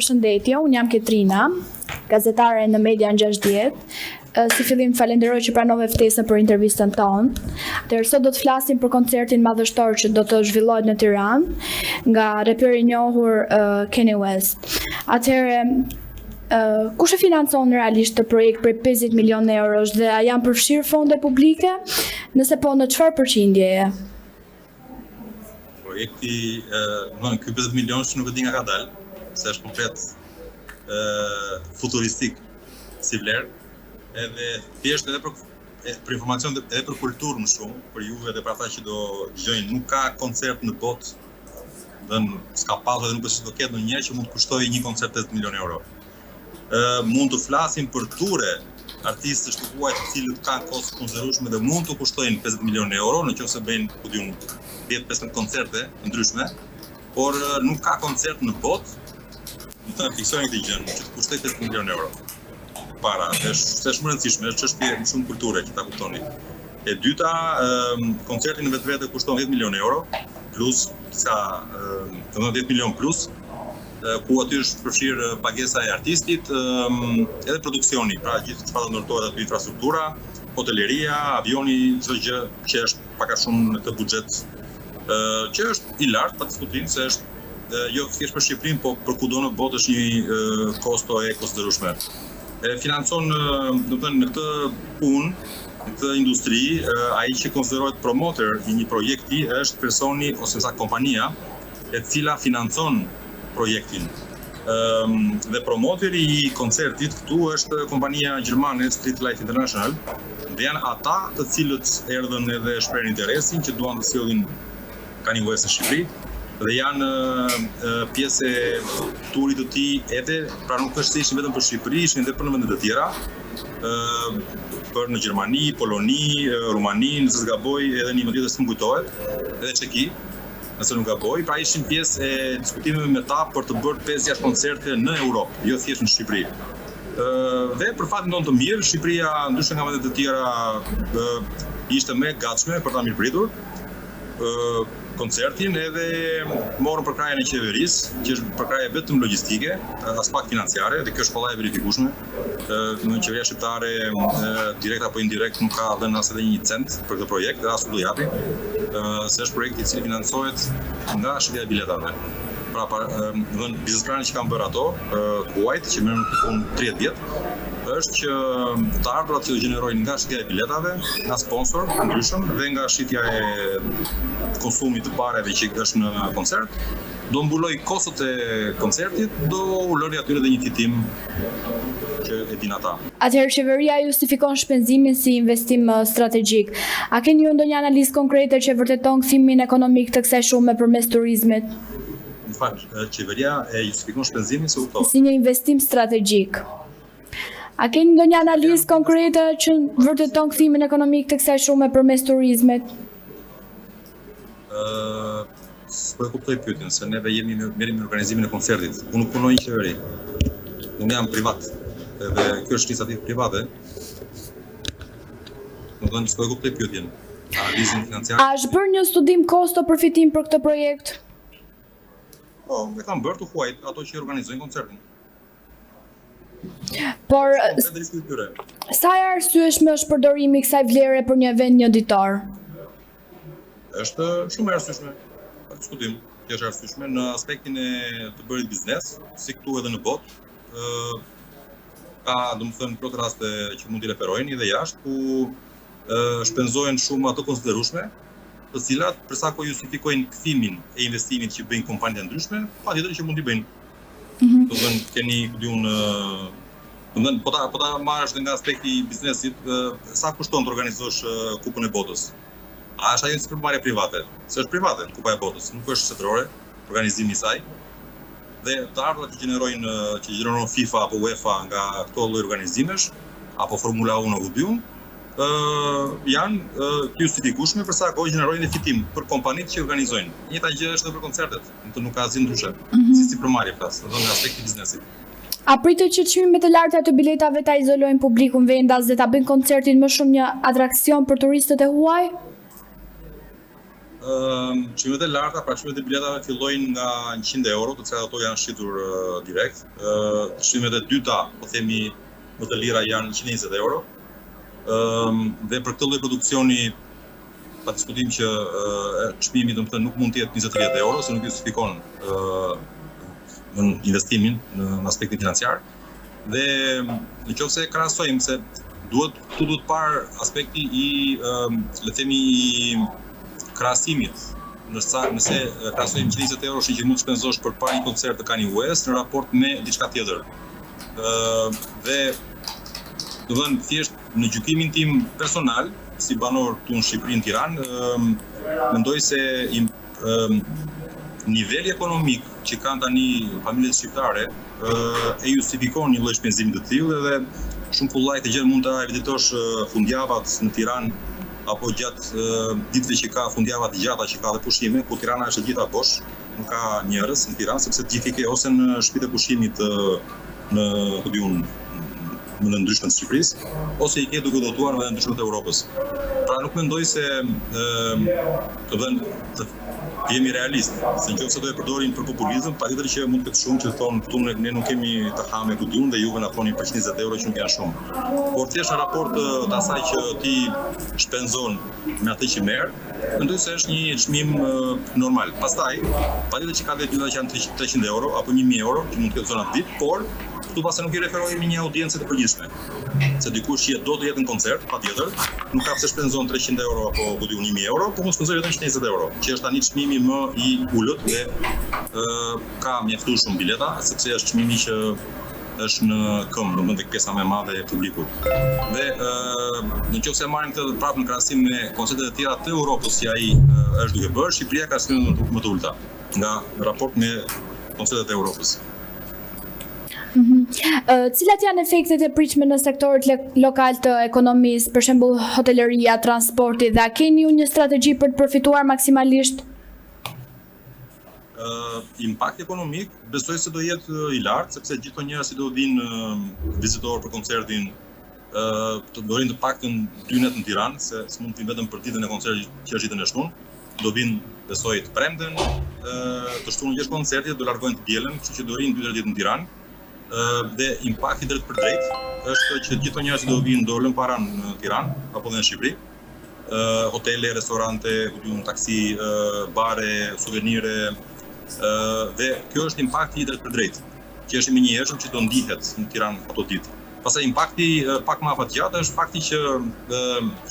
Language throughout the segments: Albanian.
përshëndetje, unë jam Ketrina, gazetare në Media në 60. Si fillim falenderoj që pranove ftesën për intervistën tonë. Sot do të flasim për koncertin madhështor që do të zhvillohet në Tiranë nga reperi i njohur Kanye West. Atëherë, kush e financon realisht të projekt për 50 milionë eurosh dhe a janë përfshirë fonde publike? Nëse po, në çfarë përqindjeje? Projekti, ky 50 milionë që nuk e di nga ka dalë, se është komplet futuristik si vlerë, edhe thjesht edhe për informacion edhe për kulturë më shumë, për juve dhe për ata që do dëgjojnë, nuk ka koncert në botë, dhe s'ka pasur dhe nuk është do ketë ndonjëherë që mund të kushtojë një koncert 50 milionë euro. Mund të flasim për ture artistësh të huaj të cilët kanë kostë konsiderueshme dhe mund të kushtojnë 50 milionë euro, nëse bëjnë 10-15 koncerte ndryshme, por nuk ka koncert në botë, do të fiksojnë këtë gjë, që të kushtojë 50 milionë euro. Para, është shumë rëndësishme, është çështje shumë kulture që ta kuptoni. E dyta, koncerti në vetvete kushton 10 milionë euro, plus disa 10 milionë plus, ku aty është përfshirë pagesa e artistit, edhe produksioni, pra gjithë çfarë do ndërtohet aty, infrastruktura, hoteleria, avioni, çdo gjë që është pak a shumë në këtë buxhet, që është i lartë pa diskutim, se është jo thjesht për Shqipërinë, po për kudo në botë është një kosto e konsiderueshme. Financon, do të thënë, në këtë punë, në këtë industri, ai që konsiderohet promoter i një projekti është personi ose sa kompania e cila financon projektin. Dhe promoteri i koncertit këtu është kompania gjermane Streetlife International, dhe janë ata të cilët erdhën edhe shprehën interesin që duan të sillin Kanye West në Shqipëri. Dhe janë pjesë e turit të tij edhe, pra nuk është se ishin vetëm për Shqipëri, ishin edhe për në vende të tjera, për në Gjermani, Poloni, Rumani, nëse s'gaboj, edhe një vend tjetër s'm kujtohet, edhe Çeki, nëse nuk gaboj, pra ishin pjesë e diskutimeve me ta për të bërë 5-6 koncerte në Europë, jo thjesht në Shqipëri. Dhe për fatin tonë të mirë, Shqipëria, ndryshe nga vendet të tjera, ishte më e gatshme për ta mirëpritur koncertin, edhe morën përkrajën e qeverisë, që është përkraje vetëm logjistike, as pak financiare, dhe kjo është kollaj e verifikueshme. Në qeveria shqiptare, direkt apo indirekt, nuk ka dhënë as edhe një cent për këtë projekt, dhe as nuk do japi, se është projekt i cili financohet nga shitja e biletave. Pra, biznesplanin që kanë bërë ato, Kuwait, që merren në punë 30 vjet, është që të ardhurat që do gjenerojnë nga shitja e biletave, nga sponsor ndryshëm dhe nga shitja e konsumit të pareve që është në koncert, do mbuloj kostot e koncertit, do u lëri atyre dhe një fitim që e din ata. Atëherë qeveria justifikon shpenzimin si investim strategjik. A keni ju ndonjë analizë konkrete që vërteton kthimin ekonomik të kësaj shume përmes turizmit? Në fakt, qeveria e justifikon shpenzimin se si një investim strategjik. A keni ndonjë analizë konkrete që vërteton kthimin ekonomik të kësaj shume përmes turizmit? S'po e kuptoj pyetjen, se neve merremi në organizimin e koncertit. Unë nuk punoj në qeveri. Unë jam privat. Dhe kjo është iniciativë private. Domethënë s'po e kuptoj pyetjen. Analizën financiare. A është bërë një studim kosto-përfitim për këtë projekt? Po, e kanë bërë të huaj ato që organizojnë koncertin. Por sa e arsyeshme është përdorimi i kësaj vlere për një event njëditor? Është shumë e arsyeshme, pa diskutim. Kjo është arsyeshme në aspektin e të bërit biznes, si këtu edhe në botë. Ka, domethënë, plot raste që mund t'i referojnë edhe jashtë, ku shpenzohen shumë ato konsiderueshme, të cilat për sa kohë justifikojnë kthimin e investimit që bëjnë kompanitë ndryshme, patjetër që mund t'i bëjnë. Do të thënë, keni po ta marrësh nga aspekti i biznesit, sa kushton të organizosh Kupën e Botës? A është ajo si përmarrje private? Se është private Kupa e Botës, nuk është shtetërore, organizimi i saj. Dhe të ardhurat që gjeneron FIFA apo UEFA nga këto lloj organizimesh, apo Formula 1 apo Diun, janë të justifikueshme për sa kohë gjenerojnë fitim për kompanitë që organizojnë. Njëjta gjë është edhe për koncertet, nuk ka asgjë ndryshe. Si përmarrje flas, do nga aspekti i biznesit. A pritet që çmimet e larta të biletave ta izolojnë publikun vendas dhe ta bëjnë koncertin më shumë një atraksion për turistët e huaj? çmimet e larta, pra çmimet e biletave fillojnë nga 100 euro, të cilat ato janë shqitur direkt. Çmimet e dyta, po themi më të lira, janë 120 euro. Dhe për këtë lloj produksioni pa diskutim që çmimi domethënë nuk mund të jetë 20-30 euro, se nuk justifikon në investimin në aspektin financiar. Dhe nëse krahasojmë se duhet parë aspekti i le të themi i krahasimit. Nëse krahasojmë 120 euro që mund të shpenzosh për parë një koncert të Kanye West në raport me diçka tjetër. Dhe domethënë thjesht në gjykimin tim personal, si banor këtu në Shqipëri, në Tiranë, mendoj se niveli ekonomik që kanë tani familjet shqiptare e justifikon një lloj shpenzimi të tillë, dhe shumë kollaj të gjë mund ta evitosh fundjavat në Tiranë apo gjatë ditëve që ka fundjava të gjata që ka dhe pushime, ku Tirana është e gjitha bosh, nuk ka njerëz në Tiranë, sepse ti fike ose në shtëpitë e pushimit në në ndryshmet të Shqipërisë, ose i ke duke dotuar në ndryshmet e Europës. Pra nuk mendoj se jemi realist, se nëse do e përdorin për populizëm, patjetër që mund të ketë shumë që thonë këtu ne nuk kemi të hamë ku diun dhe juve na thoni për 120 euro që nuk janë shumë. Por thjesht në raport të asaj që ti shpenzon me atë që merr, mendoj se është një çmim normal. Pastaj, patjetër që ka vetë bileta që janë 300 euro apo 1000 euro që mund të ketë zona të ditë, por këtu pastaj nuk i referohemi një audiencë të përgjithshme. Se dikush që do të jetë në koncert, patjetër, nuk ka pse shpenzon 300 euro apo ku diun 1000 euro, por mund të shpenzojë vetëm 120 euro, që është tani çmimi më i ulët dhe ka mjaftuar shumë bileta, sepse është çmimi që është në këmbë, domethënë tek pjesa më e madhe e publikut. Dhe nëse marrim këtë prapë në krahasim me koncertet e tjera të Europës që ai është duke bërë, Shqipëria ka çmime më të ulta nga raport me koncertet e Europës. Cilat janë efektet e pritshme në sektorët lokal të ekonomisë, për shembull hoteleria, transporti, dhe a keni një strategji për të përfituar maksimalisht? Impakti ekonomik besoj se do jetë i lartë, sepse gjithë njerëzit do vinë vizitorë për koncertin, do vinë të paktën 2 net në Tiranë, se s'mund të vinë vetëm për ditën e koncertit që është ditën e shtunë. Do vinë besoj të premten, të shtunën që është koncerti, do largojnë të dielën, kështu që do rinë 2-3 ditë në Tiranë. Dhe impakti drejt për drejt është që gjithë njerëzit do vinë, do lënë para në Tiranë apo dhe në Shqipëri. Hotele, restorante, taksi, bare, suvenire, dhe kjo është impakti i drejt për drejt, që është i menjëhershëm që do ndihet në Tiranë ato ditë. Pastaj impakti pak më afatgjatë është fakti që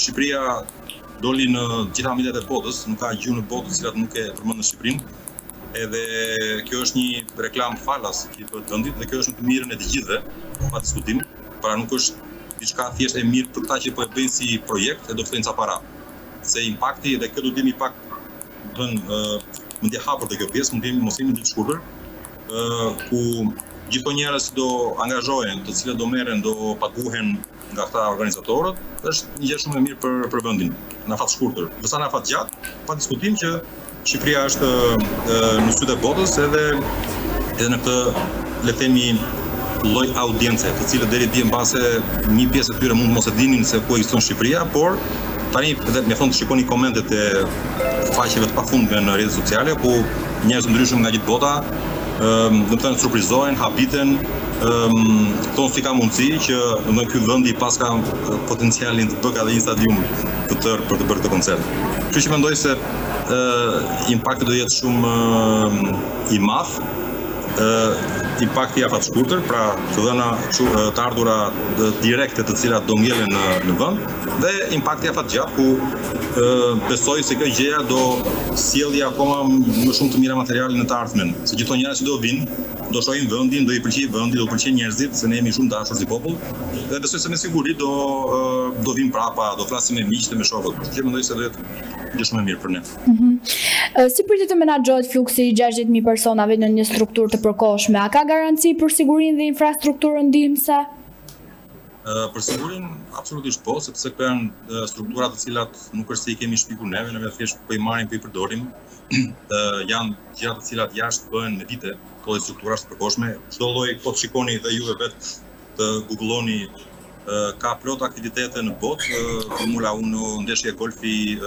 Shqipëria doli në gjitha mediat e botës, nuk ka gjuhë në botë të cilat nuk e përmendën Shqipërinë. Edhe kjo është një reklam falas që bëhet vendit, dhe kjo është në të mirën e të gjithëve, pa diskutim. Pra nuk është diçka thjesht e mirë për ta që po e bëjnë si projekt e do ftojnë ca para. Se impakti, dhe kjo do të jemi pak mund të hapur te kjo pjesë, mund të jemi mos jemi të shkurtër, ku gjithë njerëz do angazhohen, të cilët do merren, do paguhen nga këta organizatorët, është një gjë shumë e mirë për vendin, në afat shkurtër. Ndërsa në afat gjatë, pa diskutim që Shqipëria është në sytë e botës edhe në këtë, le të themi, lloj audiencë, të cilët deri dje mbase një pjesë e tyre mund mos e dinin se ku ekziston Shqipëria, por tani mjafton të shikoni komentet e faqeve të pafundme në rrjetet sociale, ku njerëz të ndryshëm nga gjithë bota, domethënë surprizohen, habiten, thonë si ka mundësi që ky vendi pas ka potencialin të bëjë edhe një stadium të tërë për të bërë këtë koncert. Kështu që mendoj se impakti do jetë shumë i madh, impakti afat shkurtër, pra të dhëna të ardhura direkte të cilat do ngjellen në vend, dhe impakti afat gjatë, ku besoj se kjo gjëja do sjellë akoma më shumë të mira materiale në të ardhmen, se gjithë njerëzit do vinë, do shohin vendin, do i pëlqejë vendi, do pëlqejnë njerëzit, se ne jemi shumë dashur si popull, dhe besoj se me siguri do vinë prapa, do flasim me miqtë, me shokët. Që mendoj se do jetë shumë e mirë për ne. Si pritet të menaxhohet fluksi i 60.000 personave në një strukturë të përkohshme? A ka garanci për sigurinë dhe infrastrukturën ndihmëse? Për sigurinë absolutisht po, sepse këto janë struktura të cilat nuk është se i kemi shpikur neve, ne thjesht po i marrim, po i përdorim. Janë gjëra të cilat jashtë bëhen me vite, këto struktura të përkohshme. Çdo lloj, po të shikoni dhe juve vetë të googloni ka plot aktivitete në botë, Formula 1, ndeshje golfi,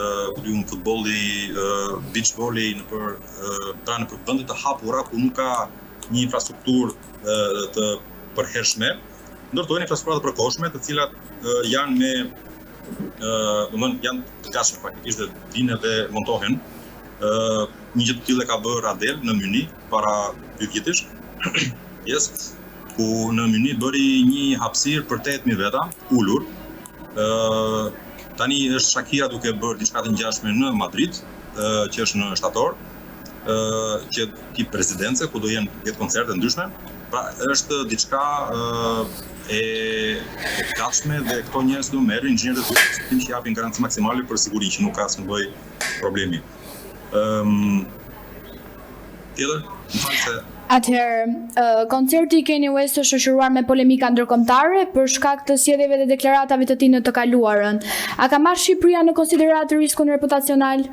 futbolli, beach volley në vende të hapura ku nuk ka një infrastrukturë të përhershme, ndërtojnë infrastruktura të përkohshme, të cilat janë janë të gatshme faktikisht dhe vinë dhe montohen. Një gjë të tillë ka bërë Adele në Myni para 2 vjetësh. Ku në Myni bëri një hapësirë për 8.000 veta, ulur. Tani është Shakira duke bërë diçka të ngjashme në Madrid, që është në shtator, që tip rezidencë ku do jetë koncerte ndryshme. Pra është diçka e gatshme dhe këto njerëz do merrin inxhinierët e tyre që japin garanci maksimale për siguri që nuk ka asnjë lloj problemi. Tjetër, më falë se Atëherë, koncerti i Kanye West është shoqëruar me polemika ndërkombëtare për shkak të sjelljeve dhe deklaratave të tij në të kaluarën. A ka marrë Shqipëria në konsideratë riskun reputacional?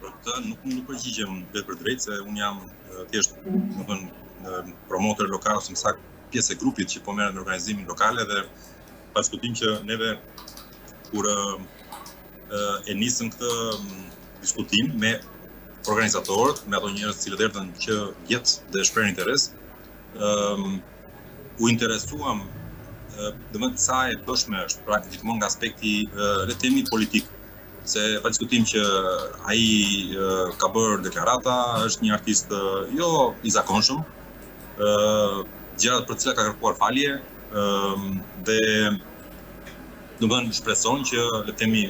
Për këtë nuk përgjigjem vetë për drejtë, se unë jam thjesht, promotor lokal ose më saktë pjesë e grupit që po merret në organizimin lokale dhe pa diskutim që neve kur e nisëm këtë diskutim me organizatorët, me ato njerëz që erdhën që jetë dhe shprehin interes, u interesuam domethënë sa e dëshme është pra gjithmonë nga aspekti le të themi politik, se pa diskutim që ai ka bërë deklarata, është një artist jo i zakonshëm, gjërat për të cilat ka kërkuar falje dhe domethënë shpreson që le të themi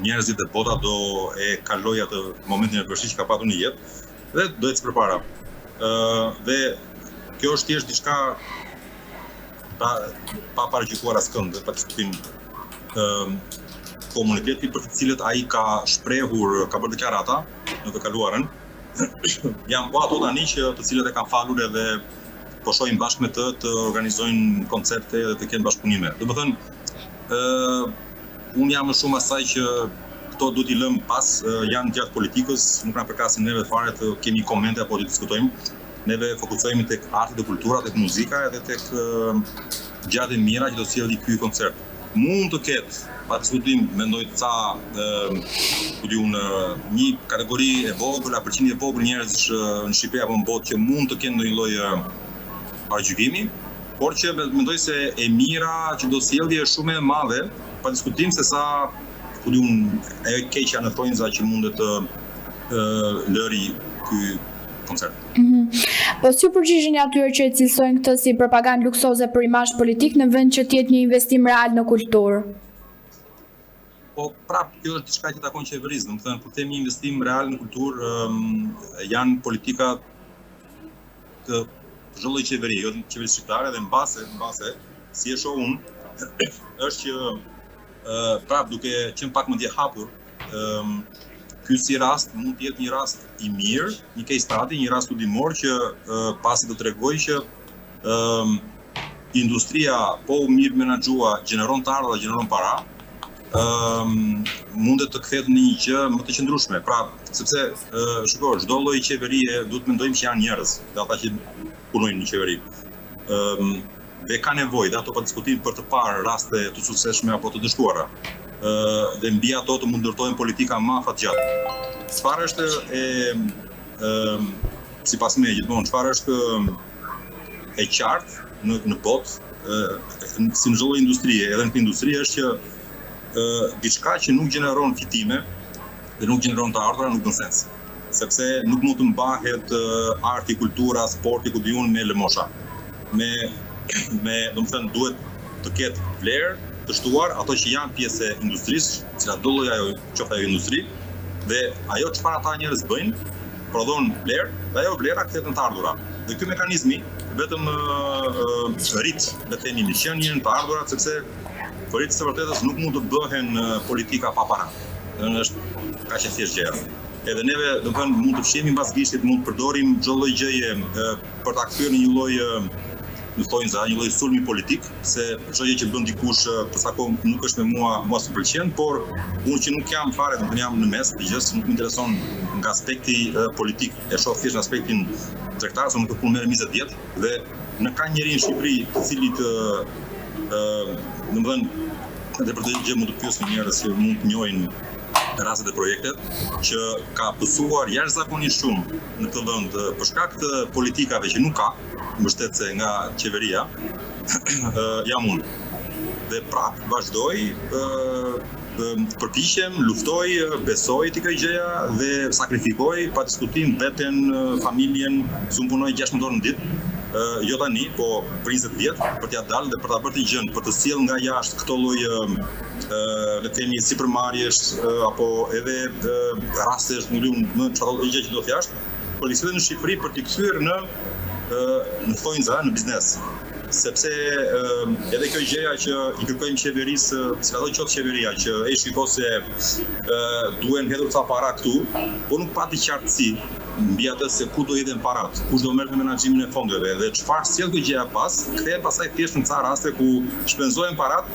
njerëzit e bota do e kaloj atë momentin e vështirë që ka patur në jetë dhe do ecë përpara. Dhe kjo është thjesht diçka pa paragjykuar askënd, pa diskutim. Komuniteti për të cilët ai ka shprehur, ka bërë deklarata në të kaluarën, janë po ato tani që të cilët e kanë falur edhe po shohin bashkë me të organizojnë koncerte dhe të kenë bashkëpunime. Domethënë, unë jam më shumë asaj që këto duhet i lëmë pas, janë gjatë politikës, nuk na përkasin neve fare të kemi komente apo të diskutojmë. Neve fokusohemi tek arti dhe kultura, tek muzika edhe tek gjërat e mira që do sjellë ky koncert. Mund të ketë, pa diskutim, mendoj një kategori e vogël, përqindje e vogël njerëzish në Shqipëri apo në botë që mund të kenë ndonjë lloj paragjykimi, por që mendoj se e mira që do sjellë është shumë e madhe, pa diskutim se sa e keqja në thonjza që mundet të lëri ky koncert. Po si përgjigjen atyre që e cilësojnë këtë si propagandë luksoze për imazh politik në vend që të jetë një investim real në kulturë? Po prap, kjo është diçka që takon qeverisë, domethënë kur themi investim real në kulturë, janë politika të çdo lloji qeveri, jo të qeverisë shqiptare dhe mbase si e shoh unë, është që prap duke qenë pak më dje hapur, ky si rast mund të jetë një rast i mirë, një case study, një rast studimor që pasi do t'rregojë që industria po mirë menaxhuar gjeneron të ardha dhe gjeneron para, mundet të kthehet në një gjë më të qëndrueshme. Pra, sepse shiko, çdo lloj qeverie duhet mendojmë që janë njerëz, dhe ata që punojnë në qeveri. Dhe ka nevojë dhe ato pa diskutim për të parë raste të suksesshme apo të dështuara. Dhe mbi ato të mund ndërtojnë politika më afatgjatë. Çfarë është sipas me gjithmonë, çfarë është e qartë në botë, si në çdo lloj industrie, edhe në këtë industri është që diçka që nuk gjeneron fitime dhe nuk gjeneron të ardhura nuk bën sens. Sepse nuk mund të mbahet arti, kultura, sporti, ku diun me lëmosha. Domethënë duhet të ketë vlerë të shtuar ato që janë pjesë e industrisë, cilat do lloj ajo qoftë ajo industri, dhe ajo çfarë ata njerëz bëjnë, prodhon vlerë, dhe ajo vlera kthehet në të ardhura. Dhe ky mekanizmi vetëm rrit, le të themi, miqënien, të ardhurat, sepse për të vërtetës nuk mund të bëhen politika pa para. Është kaq e thjeshtë gjëja. Edhe neve, domethënë, mund të fshihemi mbas gishtit, mund të përdorim çdo lloj gjëje për ta kthyer në një lloj në thonjza, një lloj sulmi politik, se çdo gjë që bën dikush për sa kohë nuk është me mua s'm pëlqen, por unë që nuk jam fare, domethënë jam në mes të gjës, nuk më intereson nga aspekti politik, e shoh thjesht në aspektin tregtar, se më të punë merr 20 vjet dhe në ka njëri në Shqipëri të cilit domethënë edhe për të gjë mund të pyesin njerëz që mund të njohin rastet e projektet që ka pësuar jashtëzakonisht shumë në këtë vend për shkak të politikave që nuk ka mbështetje nga qeveria. Jam unë. Dhe prap vazhdoj, përpiqem, luftoj, besoj të kësaj gjëja dhe sakrifikoj pa diskutim veten, familjen, s'u punoj 16 orë në ditë. Jo tani, po për 20 vjet për t'ia dalë dhe për ta bërë të gjën, për të sjell nga jashtë këto lloj le të themi sipërmarrjesh apo edhe rastesh më çfarë gjë që do thjesht, për të sjellë në Shqipëri për t'i kthyer në thonjza, në biznes. Sepse edhe kjo gjëja që i kërkojmë qeverisë, si ato qoftë qeveria që e shikon se duhen hedhur ca para këtu, po nuk pati qartësi mbi atë se ku do jetën parat, kush do merret me menaxhimin e fondeve dhe çfarë sjell kjo gjëja pas, kthehen pastaj thjesht në ca raste ku shpenzohen parat,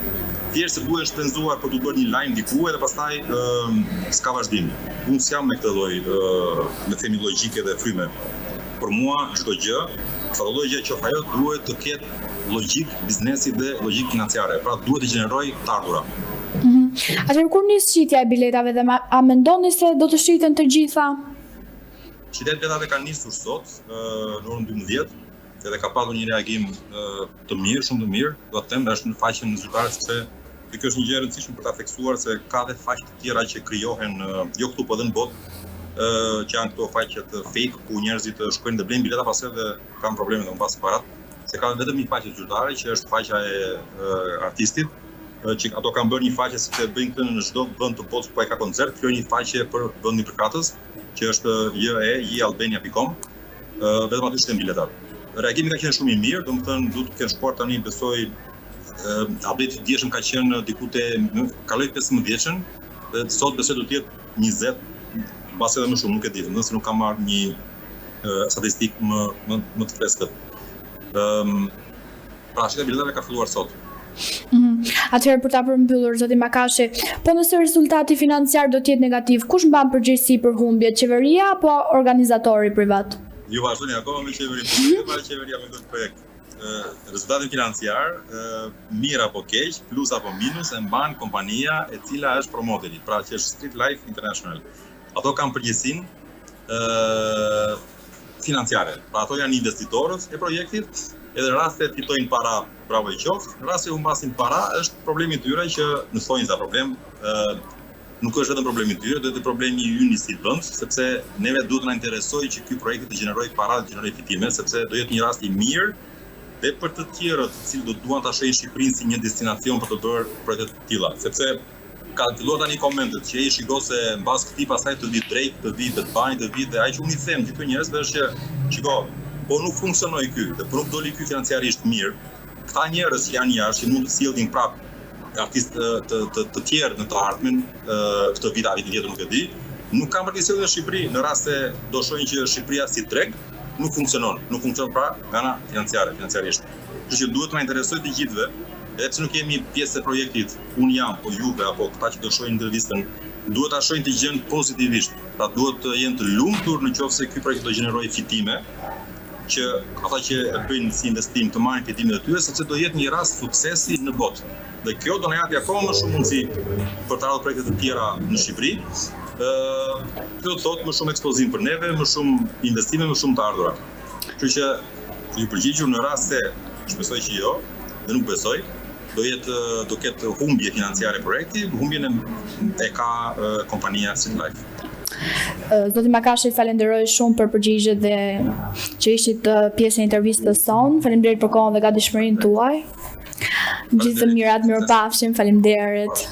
thjesht se duhen shpenzuar për të bërë një lajm diku edhe pastaj s'ka vazhdim. Unë s'jam me këtë lloj le të themi logjike dhe fryme. Për mua çdo gjë, çfarë lloj gjë që ajo duhet të ketë logjik biznesi dhe logjik financiare, pra duhet të gjenerojë të ardhura. Atëherë kur nis shitja e biletave dhe a mendoni se do të shiten të gjitha? Shitja e biletave ka nisur sot në orën 12, edhe ka pasur një reagim të mirë, shumë të mirë. Do të them është në faqen zyrtare sepse kjo është një gjë e rëndësishme për ta theksuar se ka dhe faqe të tjera që krijohen jo këtu po edhe në botë, që janë këto faqet fake ku njerëzit shkojnë dhe blejnë bileta pastaj dhe kanë probleme dhe mbas parat. Se ka vetëm një faqe zyrtare që është faqja e artistit, që ato kanë bërë një faqe sepse bëjnë këtë në çdo vend të botës ku ai ka koncert, krijojnë një faqe për vendin përkatës, që është jealbania.com, vetëm aty shiten biletat. Reagimi ka qenë shumë i mirë, domethënë duhet të kenë shkuar tani besoj update i dieshëm ka qenë diku te kaloi 15 vjeçën, dhe sot besoj do të jetë 20, mbas edhe më shumë, nuk e di, nëse nuk kam marrë një statistikë më të freskët. Pra shitja e biletave ka filluar sot. Atëherë për ta përmbyllur zoti Makashi, po nëse rezultati financiar do të jetë negativ, kush mban përgjegjësi për humbjet, qeveria apo organizatori privat? Ju vazhdoni akoma me qeverinë, po qeveria me këtë projekt. Rezultatin financiar, mirë apo keq, plus apo minus, e mban kompania e cila është promoteri, pra që është Street Life International. Ato kanë përgjegjësinë financiare, pra ato janë investitorët e projektit, edhe raste fitojnë para, bravo i qoftë, raste humbasin para, është problemi i tyre që në thonjza problem, nuk është vetëm problemi i tyre, do të problemi i ynë si vend, sepse neve duhet na interesojë që ky projekt të gjenerojë para, të gjenerojë fitime, sepse do jetë një rast i mirë dhe për të tjerët të cilët do duan ta shohin Shqipërinë si një destinacion për të bërë projekte të tilla, sepse ka filluar tani komentet që ai shikon se mbas këtij pastaj të vi Drake, të vi Bad Bunny, të vi dhe ai që unë i them gjithë njerëzve është që shiko, po nuk funksionoi ky, dhe po nuk doli ky financiarisht mirë. Këta njerëz që janë jashtë që mund të sillnin prap artistë të tjerë në të ardhmen, këtë vit vitin tjetër nuk e di, nuk kanë për të sjellë në Shqipëri në rast se do shohin që Shqipëria si treg nuk funksionon pra nga ana financiarisht. Kështu që duhet na interesojë të gjithëve, edhe pse nuk jemi pjesë e projektit, unë jam, po juve apo këta që do shohin intervistën, duhet ta shohin të gjën pozitivisht. Pra duhet të jenë të lumtur nëse ky projekt do gjenerojë fitime, që ata që e bëjnë si investim të marrin fitimet e tyre, sepse do jetë një rast suksesi në botë. Dhe kjo do na japi akoma më shumë mundësi për të ardhur projekte të tjera në Shqipëri. Kjo do thotë më shumë ekspozim për neve, më shumë investime, më shumë të ardhura. Kështu që ju përgjigjur në rast se shpresoj që jo, dhe nuk besoj, do ketë humbje financiare projekti, humbjen e ka kompania Street Life. Zoti Makashi, falenderoj shumë për përgjigjet dhe që ishit pjesë e intervistës sonë. Faleminderit për kohën dhe gatishmërinë tuaj. Gjithë të mirat, mirupafshim, faleminderit.